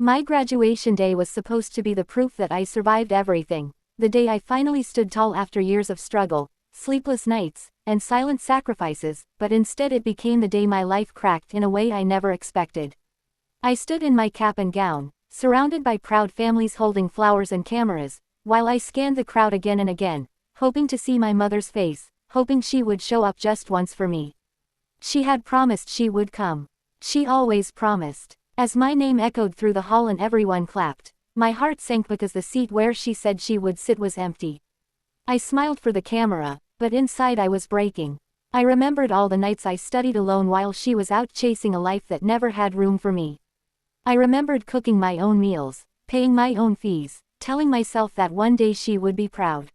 My graduation day was supposed to be the proof that I survived everything, the day I finally stood tall after years of struggle, sleepless nights, and silent sacrifices, but instead it became the day my life cracked in a way I never expected. I stood in my cap and gown, surrounded by proud families holding flowers and cameras, while I scanned the crowd again and again, hoping to see my mother's face, hoping she would show up just once for me. She had promised she would come. She always promised. As my name echoed through the hall and everyone clapped, my heart sank because the seat where she said she would sit was empty. I smiled for the camera, but inside I was breaking. I remembered all the nights I studied alone while she was out chasing a life that never had room for me. I remembered cooking my own meals, paying my own fees, telling myself that one day she would be proud.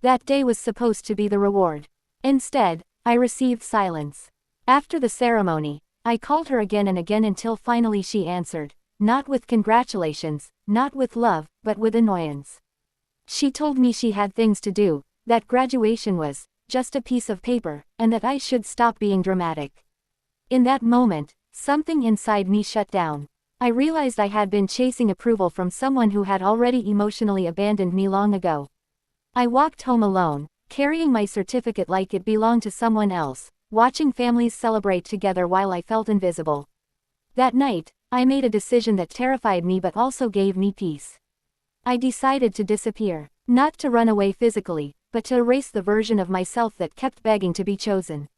That day was supposed to be the reward. Instead, I received silence. After the ceremony, I called her again and again until finally she answered, not with congratulations, not with love, but with annoyance. She told me she had things to do, that graduation was just a piece of paper, and that I should stop being dramatic. In that moment, something inside me shut down. I realized I had been chasing approval from someone who had already emotionally abandoned me long ago. I walked home alone, carrying my certificate like it belonged to someone else, watching families celebrate together while I felt invisible. That night, I made a decision that terrified me but also gave me peace. I decided to disappear, not to run away physically, but to erase the version of myself that kept begging to be chosen.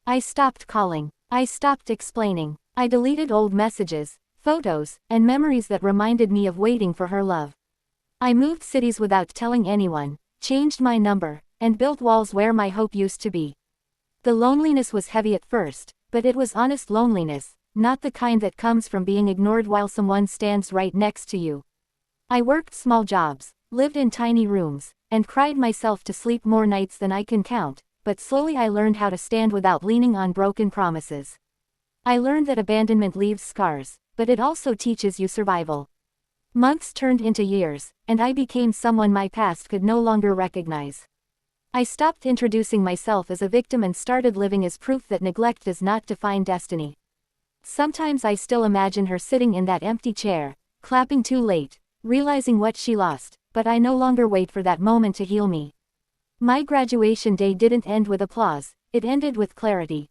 I stopped calling. I stopped explaining. I deleted old messages, photos, and memories that reminded me of waiting for her love. I moved cities without telling anyone, changed my number, and built walls where my hope used to be. The loneliness was heavy at first, but it was honest loneliness, not the kind that comes from being ignored while someone stands right next to you. I worked small jobs, lived in tiny rooms, and cried myself to sleep more nights than I can count, but slowly I learned how to stand without leaning on broken promises. I learned that abandonment leaves scars, but it also teaches you survival. Months turned into years, and I became someone my past could no longer recognize. I stopped introducing myself as a victim and started living as proof that neglect does not define destiny. Sometimes I still imagine her sitting in that empty chair, clapping too late, realizing what she lost, but I no longer wait for that moment to heal me. My graduation day didn't end with applause, it ended with clarity.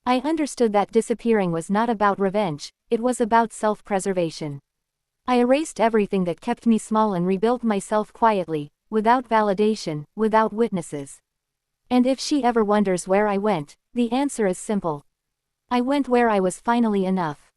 I understood that disappearing was not about revenge, it was about self-preservation. I erased everything that kept me small and rebuilt myself quietly, without validation, without witnesses. And if she ever wonders where I went, the answer is simple. I went where I was finally enough.